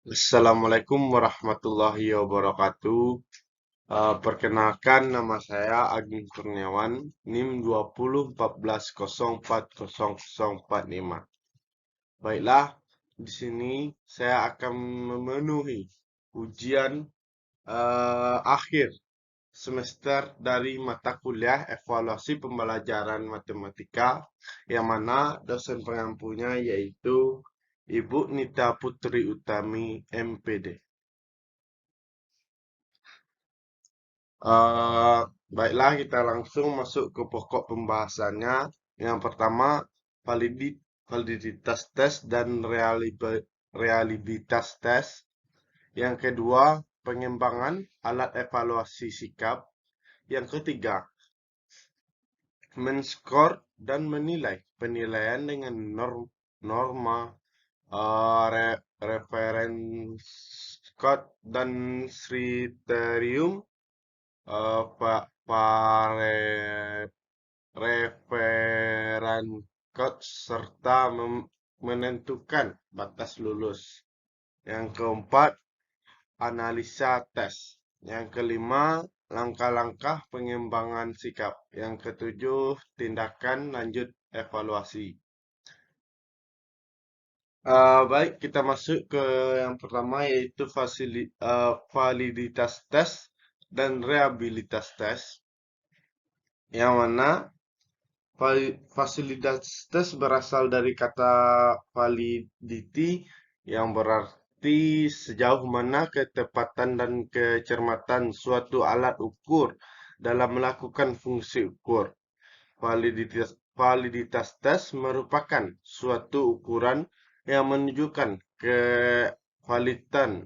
Assalamualaikum warahmatullahi wabarakatuh. Perkenalkan nama saya Agung Kurniawan, NIM 2014014045. Baiklah, di sini saya akan memenuhi ujian akhir semester dari mata kuliah evaluasi pembelajaran matematika yang mana dosen pengampunya yaitu Ibu Nita Putri Utami MPD. Eh, Baiklah, kita langsung masuk ke pokok pembahasannya. Yang pertama, validitas tes dan realitas tes. Yang kedua, pengembangan alat evaluasi sikap. Yang ketiga, menskor dan menilai. Penilaian dengan norma, reference code, dan kriterium. Pak referan code serta menentukan batas lulus. Yang keempat, analisa tes. Yang kelima, langkah-langkah pengembangan sikap. Yang ketujuh, tindakan lanjut evaluasi. Baik, kita masuk ke yang pertama yaitu validitas tes dan reabilitas tes. Yang mana fasilitas tes berasal dari kata validity yang berarti sejauh mana ketepatan dan kecermatan suatu alat ukur dalam melakukan fungsi ukur. Validitas tes merupakan suatu ukuran yang menunjukkan kevalidan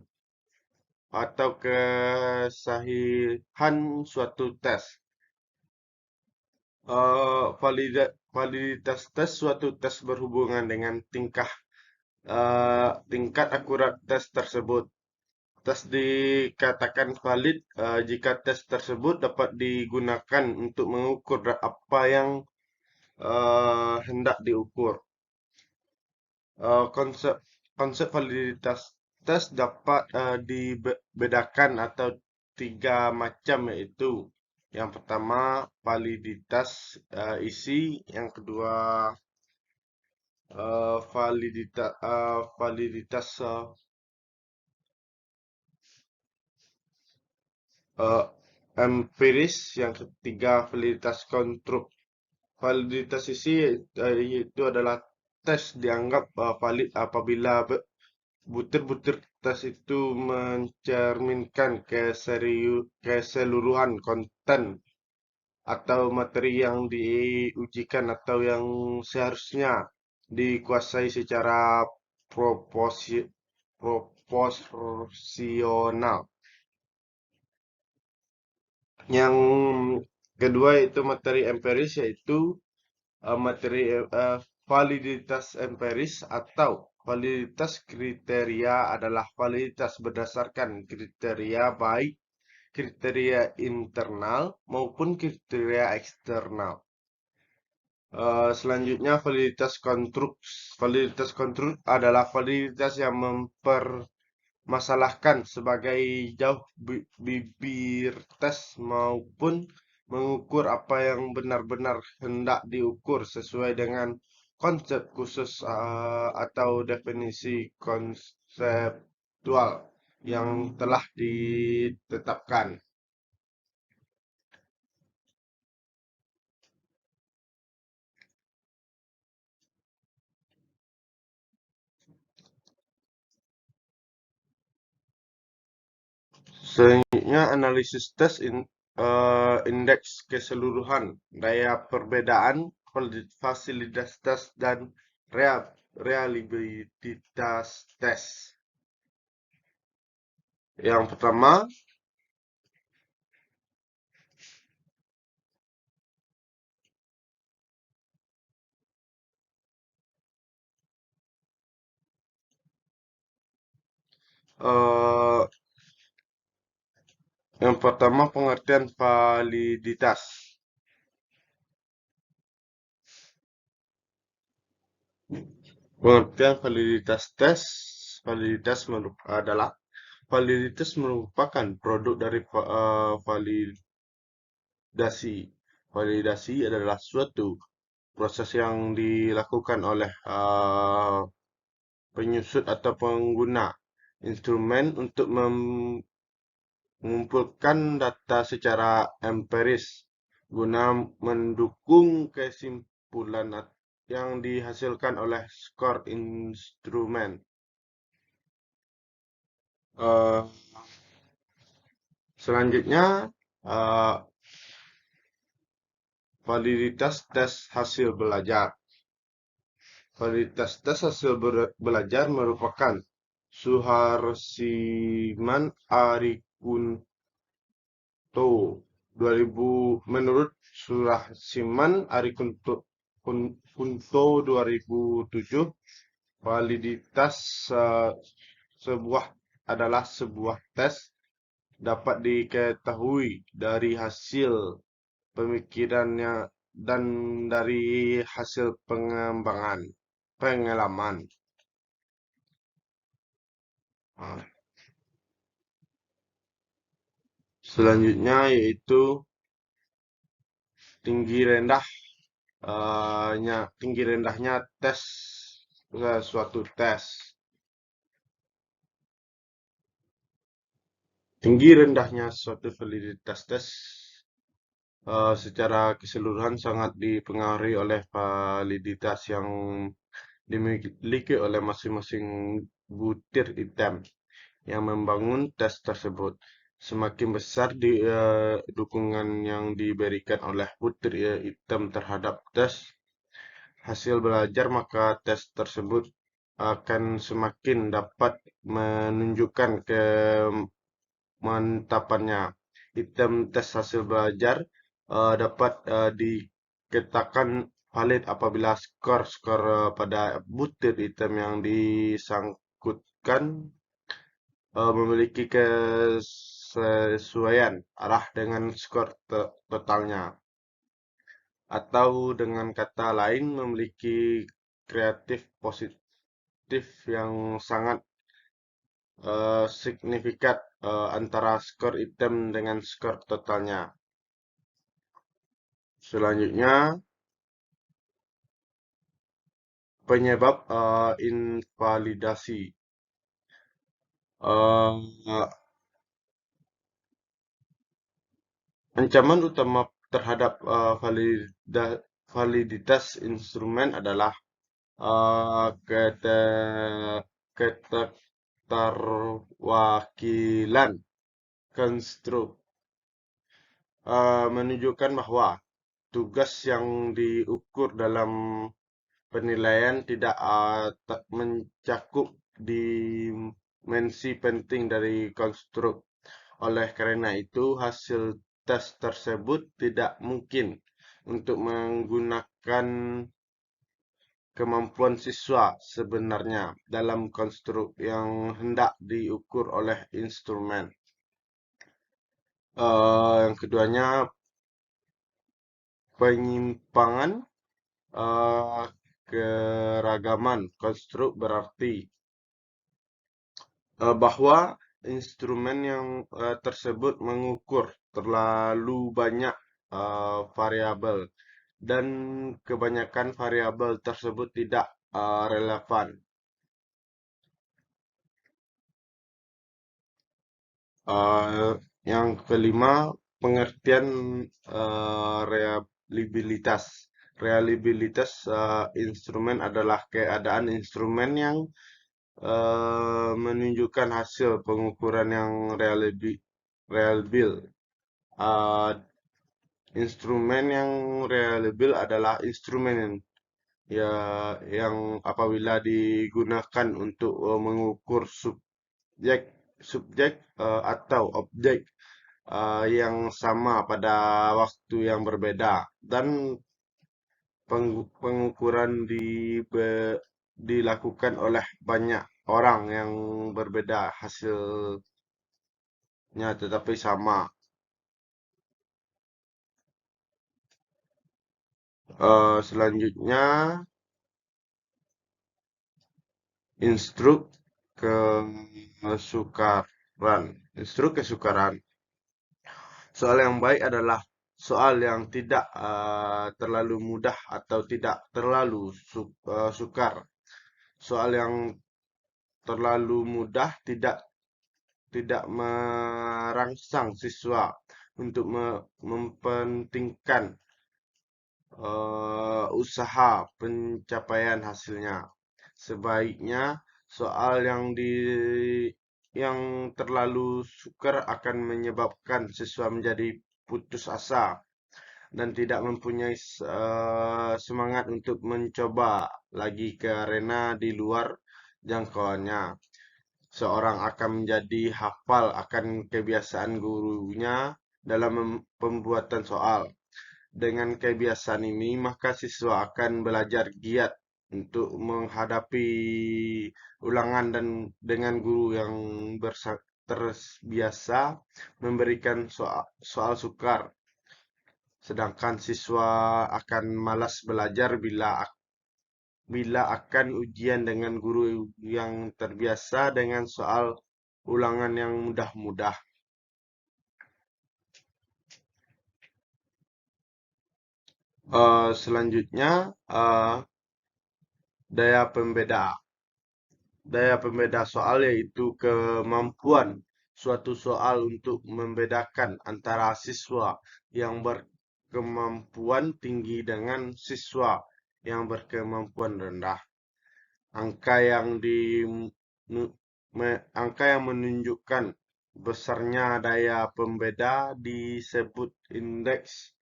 atau kesahihan suatu tes. Validitas tes suatu tes berhubungan dengan tingkat akurat tes tersebut. Tes dikatakan valid jika tes tersebut dapat digunakan untuk mengukur apa yang hendak diukur. Konsep konsep validitas tes dapat dibedakan atau tiga macam, yaitu yang pertama validitas isi, yang kedua validitas eh, empiris, yang ketiga validitas konstruk. Validitas isi itu adalah tes dianggap valid apabila butir-butir tes itu mencerminkan keseluruhan konten atau materi yang diujikan atau yang seharusnya dikuasai secara proporsional. Yang kedua itu materi empiris, yaitu materi validitas empiris atau validitas kriteria adalah validitas berdasarkan kriteria baik kriteria internal maupun kriteria eksternal. Selanjutnya validitas konstruk. Validitas konstruk adalah validitas yang mempermasalahkan sebagai jauh bibir tes maupun mengukur apa yang benar-benar hendak diukur sesuai dengan konsep khusus atau definisi konseptual yang telah ditetapkan. Selanjutnya, analisis tes indeks keseluruhan, daya perbedaan, fasilitas tes, dan reliabilitas tes. Yang pertama, eh, pengertian validitas. Pengertian validitas tes validitas merupakan produk dari validasi. Validasi adalah suatu proses yang dilakukan oleh penyusut atau pengguna instrumen untuk mengumpulkan data secara empiris guna mendukung kesimpulan yang dihasilkan oleh skor instrumen. Eh, Selanjutnya, eh, validitas tes hasil belajar. Validitas tes hasil belajar merupakan Suharsiman Arikunto 2000 menurut Suharsiman Arikunto Kunto 2007, validitas sebuah adalah sebuah tes dapat diketahui dari hasil pemikirannya dan dari hasil pengalaman. Nah, selanjutnya yaitu tinggi rendah tinggi rendahnya tes suatu tes. Tinggi rendahnya suatu validitas tes secara keseluruhan sangat dipengaruhi oleh validitas yang dimiliki oleh masing-masing butir item yang membangun tes tersebut. Semakin besar dukungan yang diberikan oleh butir item terhadap tes hasil belajar, maka tes tersebut akan semakin dapat menunjukkan kemantapannya. Item tes hasil belajar dapat dikatakan valid apabila skor pada butir item yang disangkutkan memiliki kesesuaian arah dengan skor totalnya, atau dengan kata lain memiliki kreatif positif yang sangat signifikan antara skor item dengan skor totalnya. Selanjutnya, penyebab invalidasi. Eh, Ancaman utama terhadap validitas instrumen adalah uh, keterwakilan konstruk, menunjukkan bahwa tugas yang diukur dalam penilaian tidak mencakup dimensi penting dari konstruk. Oleh karena itu, hasil tes tersebut tidak mungkin untuk menggunakan kemampuan siswa sebenarnya dalam konstruk yang hendak diukur oleh instrumen. Yang keduanya, penyimpangan keragaman konstruk berarti bahwa instrumen yang tersebut mengukur terlalu banyak variabel dan kebanyakan variabel tersebut tidak relevan. Yang kelima, pengertian reliabilitas. Reliabilitas instrumen adalah keadaan instrumen yang menunjukkan hasil pengukuran yang reliable. Uh, Instrumen yang reliable adalah instrumen ya yang apabila digunakan untuk mengukur subjek subjek atau objek yang sama pada waktu yang berbeda, dan pengukuran dilakukan oleh banyak orang yang berbeda hasilnya tetapi sama. Selanjutnya, instruk kesukaran. Justru kesukaran. Soal yang baik adalah soal yang tidak terlalu mudah atau tidak terlalu sukar. Soal yang terlalu mudah tidak merangsang siswa untuk mempentingkan usaha pencapaian hasilnya. Sebaiknya soal yang terlalu sukar akan menyebabkan siswa menjadi putus asa dan tidak mempunyai semangat untuk mencoba lagi karena di luar jangkauannya. Seorang akan menjadi hafal akan kebiasaan gurunya dalam pembuatan soal. Dengan kebiasaan ini, maka siswa akan belajar giat untuk menghadapi ulangan dan dengan guru yang terbiasa memberikan soal sukar. Sedangkan siswa akan malas belajar bila akan ujian dengan guru yang terbiasa dengan soal ulangan yang mudah-mudah. Selanjutnya, daya pembeda. Daya pembeda soal yaitu kemampuan suatu soal untuk membedakan antara siswa yang berkemampuan tinggi dengan siswa yang berkemampuan rendah. Angka yang di angka yang menunjukkan besarnya daya pembeda disebut indeks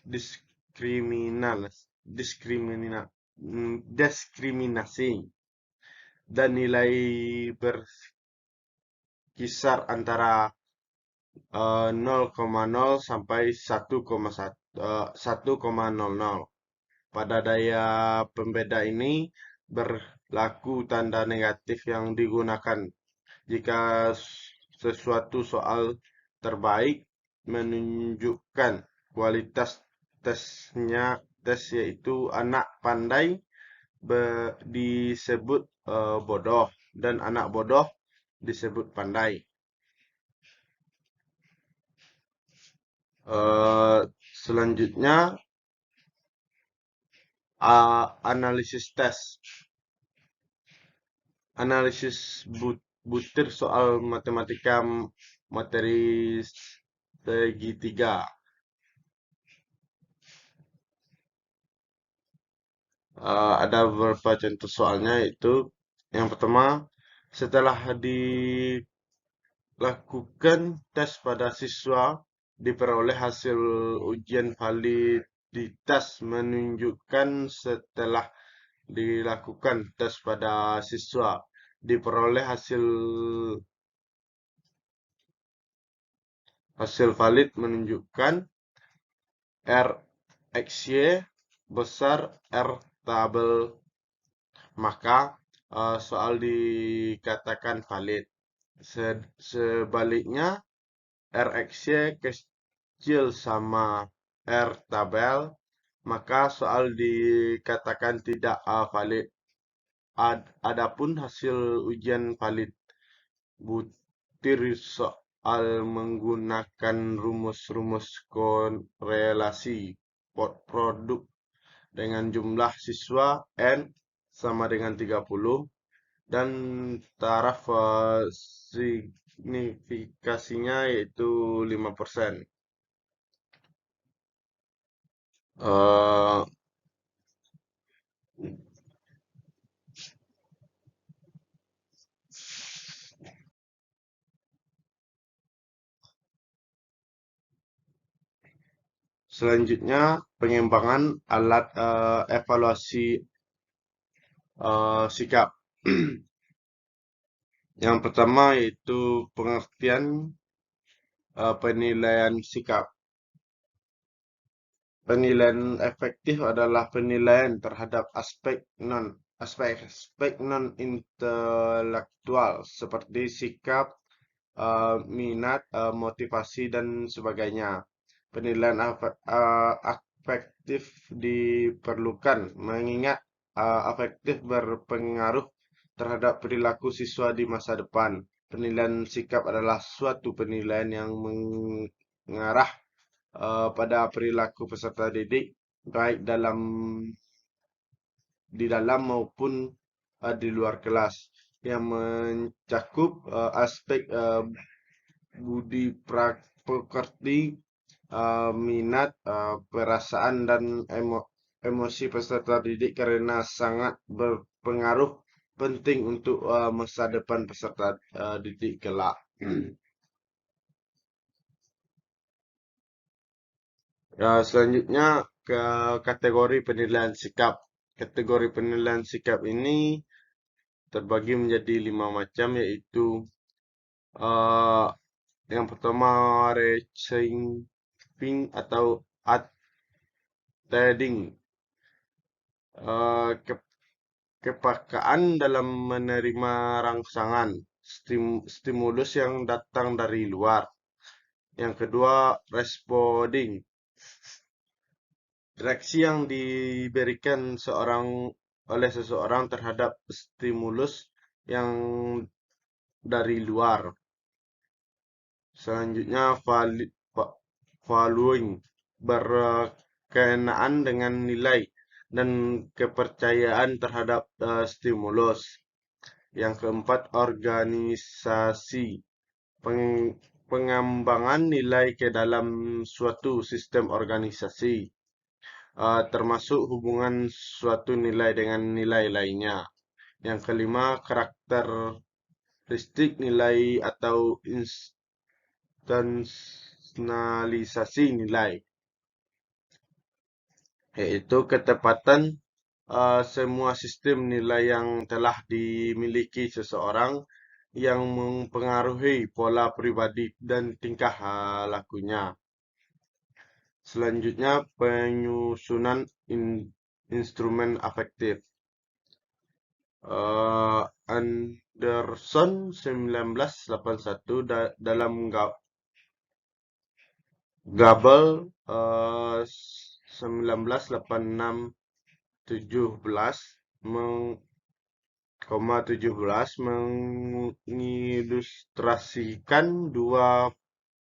diskriminal diskriminal diskriminasi dan nilai berkisar antara 0,0 sampai 1,00. Pada daya pembeda ini berlaku tanda negatif yang digunakan jika sesuatu soal terbaik menunjukkan kualitas tes yaitu anak pandai disebut bodoh dan anak bodoh disebut pandai. Selanjutnya analisis tes. Analisis butir soal matematika materi segitiga. Ada beberapa contoh soalnya, yaitu yang pertama, setelah dilakukan tes pada siswa, diperoleh hasil ujian validitas menunjukkan setelah dilakukan tes pada siswa, diperoleh hasil valid menunjukkan RxY besar R tabel, maka soal dikatakan valid. Sebaliknya, RxY kecil sama R tabel, maka soal dikatakan tidak valid. Adapun hasil ujian valid butir soal menggunakan rumus-rumus korelasi produk dengan jumlah siswa N sama dengan 30 dan taraf signifikasinya yaitu 5%. Eh, Selanjutnya, pengembangan alat evaluasi sikap. Yang pertama yaitu pengertian penilaian sikap. Penilaian efektif adalah penilaian terhadap aspek non intelektual seperti sikap, minat, motivasi dan sebagainya. Penilaian afektif diperlukan mengingat afektif berpengaruh terhadap perilaku siswa di masa depan. Penilaian sikap adalah suatu penilaian yang mengarah pada perilaku peserta didik, baik di dalam maupun di luar kelas, yang mencakup aspek budi pekerti, minat, perasaan, dan emosi peserta didik karena sangat berpengaruh penting untuk masa depan peserta didik kelak. Selanjutnya ke kategori penilaian sikap. Kategori penilaian sikap ini terbagi menjadi 5 macam, yaitu eh, yang pertama receiving atau attending, eh, ke- kepekaan dalam menerima rangsangan, stimulus yang datang dari luar. Yang kedua, responding, reaksi yang diberikan oleh seseorang terhadap stimulus yang dari luar. Selanjutnya, valuing, berkenaan dengan nilai dan kepercayaan terhadap stimulus. Yang keempat, organisasi, pengembangan nilai ke dalam suatu sistem organisasi, termasuk hubungan suatu nilai dengan nilai lainnya. Yang kelima, karakteristik nilai atau instansialisasi nilai, yaitu ketepatan semua sistem nilai yang telah dimiliki seseorang yang mempengaruhi pola pribadi dan tingkah lakunya. Selanjutnya, penyusunan instrumen afektif. Anderson 1981 dalam Gabel 1986 17 mengilustrasikan dua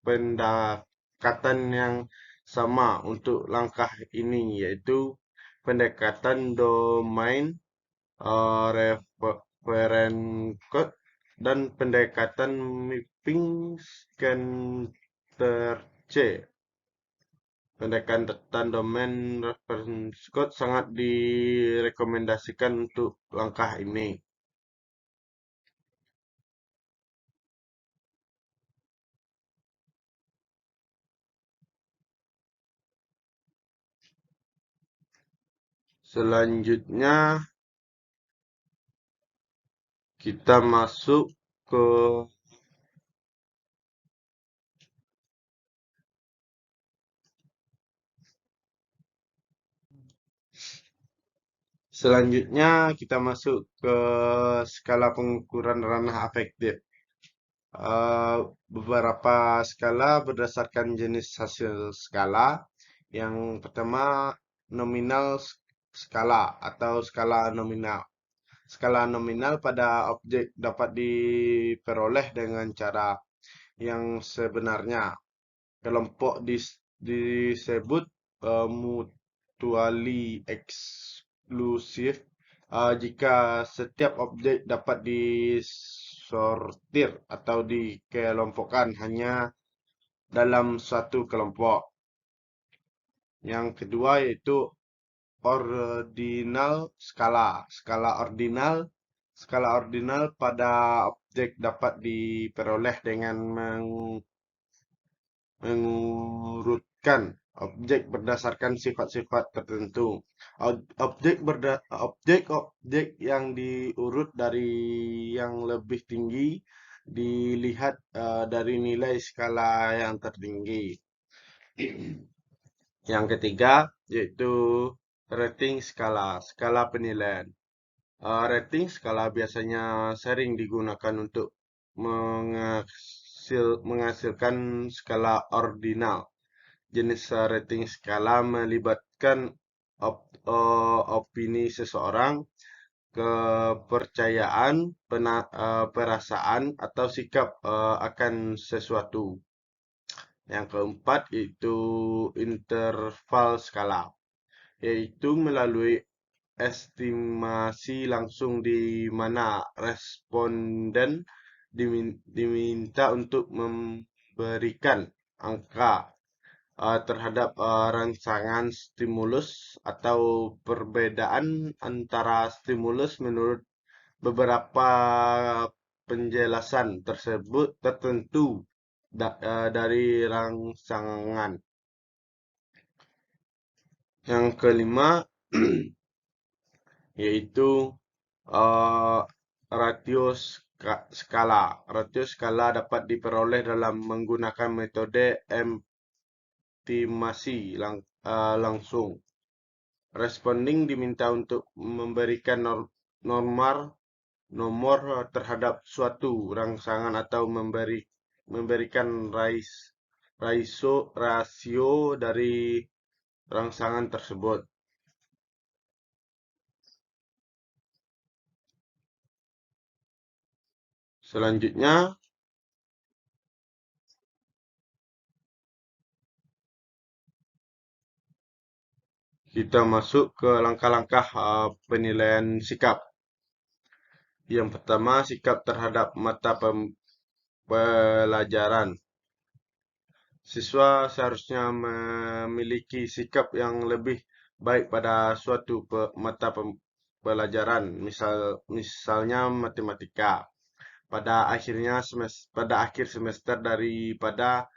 pendekatan yang sama untuk langkah ini, yaitu pendekatan domain referencode dan pendekatan mapping center C. Pendekatan domain reference code sangat direkomendasikan untuk langkah ini. Selanjutnya kita masuk ke skala pengukuran ranah afektif. Beberapa skala berdasarkan jenis hasil skala. Yang pertama, nominal skala atau skala nominal. Skala nominal pada objek dapat diperoleh dengan cara yang sebenarnya. Kelompok disebut mutually eksklusif jika setiap objek dapat disortir atau dikelompokkan hanya dalam suatu kelompok. Yang kedua yaitu ordinal skala. Skala ordinal pada objek dapat diperoleh dengan mengurutkan objek berdasarkan sifat-sifat tertentu. Objek-objek yang diurut dari yang lebih tinggi dilihat dari nilai skala yang tertinggi. Yang ketiga yaitu rating skala, skala penilaian. Rating skala biasanya sering digunakan untuk menghasilkan skala ordinal. Jenis rating skala melibatkan opini seseorang kepercayaan, perasaan, atau sikap akan sesuatu. Yang keempat itu interval skala, yaitu melalui estimasi langsung di mana responden diminta untuk memberikan angka terhadap rangsangan stimulus atau perbedaan antara stimulus menurut beberapa penjelasan tersebut tertentu dari rangsangan. Yang kelima yaitu eh, rasio skala. Rasio skala dapat diperoleh dalam menggunakan metode estimasi langsung. Responding diminta untuk memberikan nomor terhadap suatu rangsangan atau memberikan rasio dari rangsangan tersebut. Selanjutnya, kita masuk ke langkah-langkah penilaian sikap. Yang pertama, sikap terhadap mata pelajaran. Siswa seharusnya memiliki sikap yang lebih baik pada suatu mata pelajaran, misalnya matematika. Pada akhir semester daripada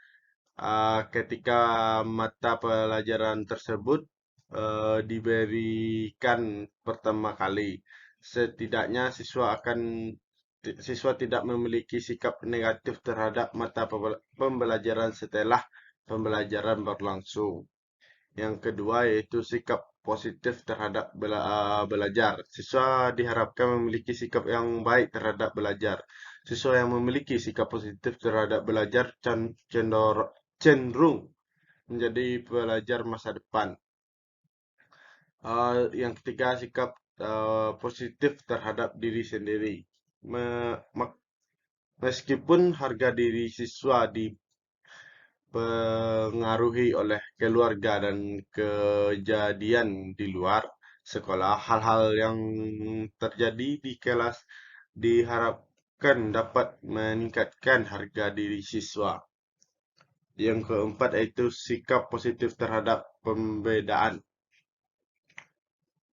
ketika mata pelajaran tersebut diberikan pertama kali. Setidaknya siswa tidak memiliki sikap negatif terhadap mata pembelajaran setelah pembelajaran berlangsung. Yang kedua yaitu sikap positif terhadap belajar. Siswa diharapkan memiliki sikap yang baik terhadap belajar. Siswa yang memiliki sikap positif terhadap belajar cenderung menjadi pelajar masa depan. Yang ketiga, sikap positif terhadap diri sendiri. Meskipun harga diri siswa dipengaruhi oleh keluarga dan kejadian di luar sekolah, hal-hal yang terjadi di kelas diharapkan dapat meningkatkan harga diri siswa. Yang keempat yaitu sikap positif terhadap pembedaan.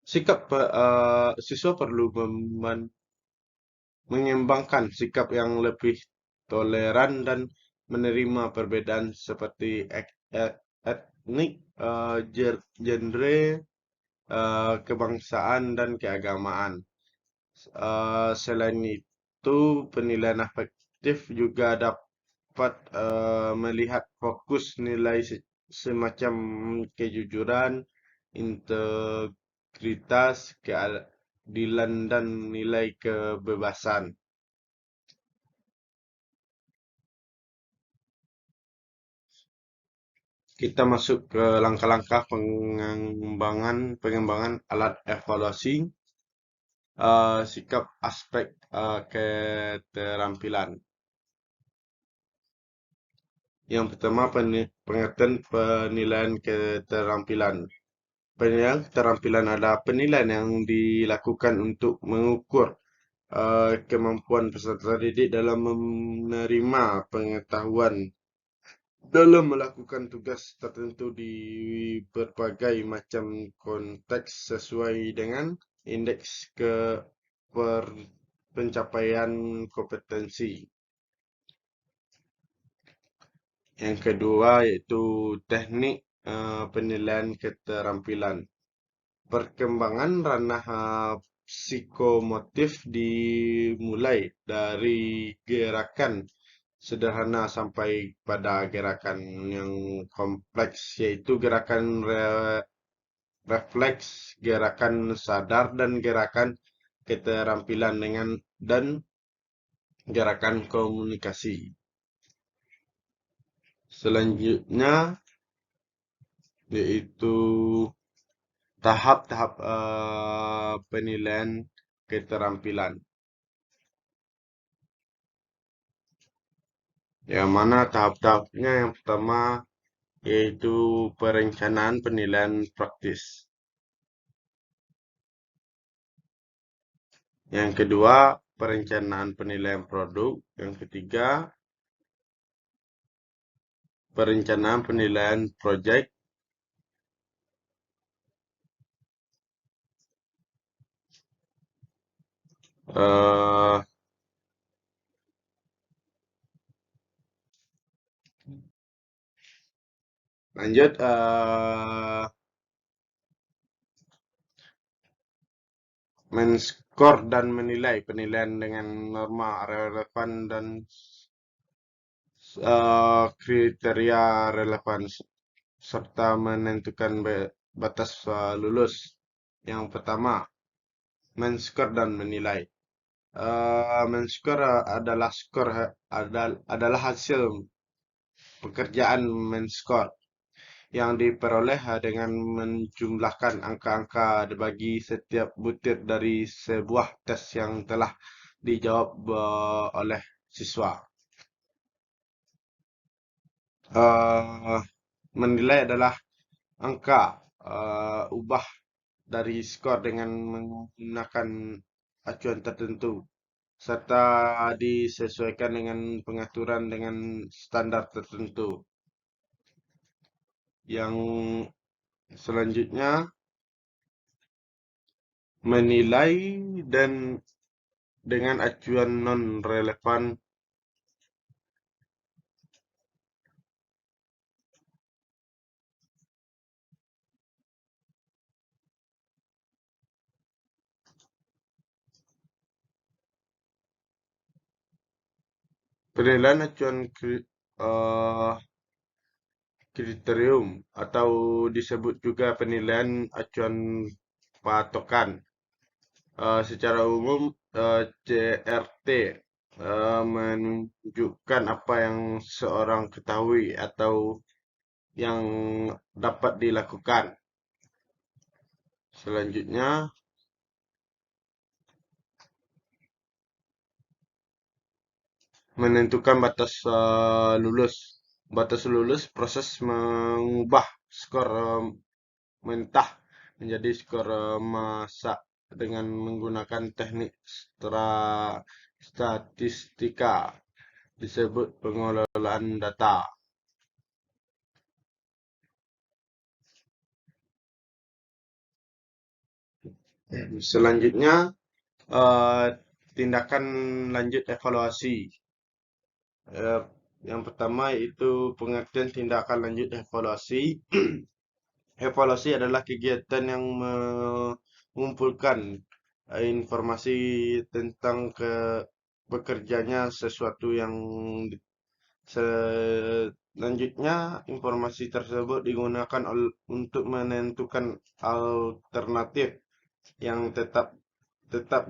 Siswa perlu mengembangkan sikap yang lebih toleran dan menerima perbedaan seperti etnik, genre, kebangsaan, dan keagamaan. Selain itu, penilaian afektif juga dapat melihat fokus nilai semacam kejujuran, integritas, keadilan, dan nilai kebebasan. Kita masuk ke langkah-langkah pengembangan alat evaluasi, sikap aspek keterampilan. Yang pertama, pengertian penilaian keterampilan. Penilaian keterampilan adalah penilaian yang dilakukan untuk mengukur kemampuan peserta didik dalam menerima pengetahuan dalam melakukan tugas tertentu di berbagai macam konteks sesuai dengan indeks pencapaian kompetensi. Yang kedua yaitu teknik penilaian keterampilan. Perkembangan ranah psikomotif dimulai dari gerakan sederhana sampai pada gerakan yang kompleks, yaitu gerakan refleks, gerakan sadar, dan gerakan keterampilan dan gerakan komunikasi. Selanjutnya yaitu tahap-tahap penilaian keterampilan. Yang mana tahap-tahapnya yang pertama yaitu perencanaan penilaian praktis. Yang kedua, perencanaan penilaian produk. Yang ketiga, perencanaan penilaian proyek. Eh, lanjut, men-skor dan menilai penilaian dengan norma relevan dan kriteria relevan serta menentukan batas lulus. Yang pertama, men-skor dan menilai. Men-skor adalah adalah hasil pekerjaan men-skor yang diperoleh dengan menjumlahkan angka-angka bagi setiap butir dari sebuah tes yang telah dijawab oleh siswa. Eh, Menilai adalah angka ubah dari skor dengan menggunakan acuan tertentu serta disesuaikan dengan pengaturan dengan standar tertentu. Yang selanjutnya menilai dan dengan acuan non relevan. Penilaian acuan kriterium atau disebut juga penilaian acuan patokan. Secara umum CRT menunjukkan apa yang seorang ketahui atau yang dapat dilakukan. Selanjutnya, menentukan batas lulus. Batas lulus proses mengubah skor mentah menjadi skor masak dengan menggunakan teknik statistika disebut pengelolaan data. Selanjutnya, eh, tindakan lanjut evaluasi. Eh, yang pertama yaitu pengertian tindakan lanjut evaluasi. Evaluasi adalah kegiatan yang mengumpulkan informasi tentang bekerjanya sesuatu yang selanjutnya informasi tersebut digunakan untuk menentukan alternatif yang tetap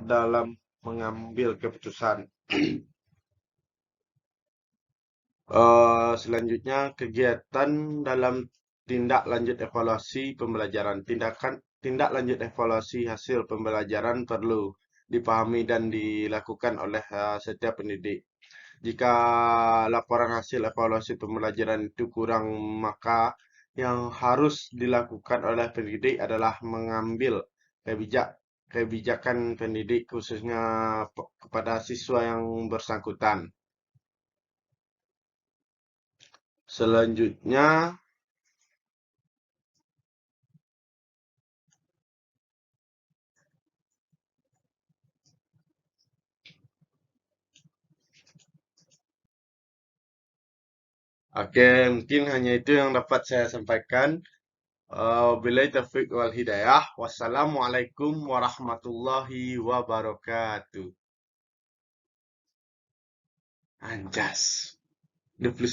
dalam mengambil keputusan. Selanjutnya, kegiatan dalam tindak lanjut evaluasi pembelajaran. Tindak lanjut evaluasi hasil pembelajaran perlu dipahami dan dilakukan oleh setiap pendidik. Jika laporan hasil evaluasi pembelajaran itu kurang, maka yang harus dilakukan oleh pendidik adalah mengambil kebijakan pendidik khususnya kepada siswa yang bersangkutan. Selanjutnya, oke, mungkin hanya itu yang dapat saya sampaikan. Wabillahi taufiq wal hidayah. Wassalamualaikum warahmatullahi wabarakatuh. Anjas. 29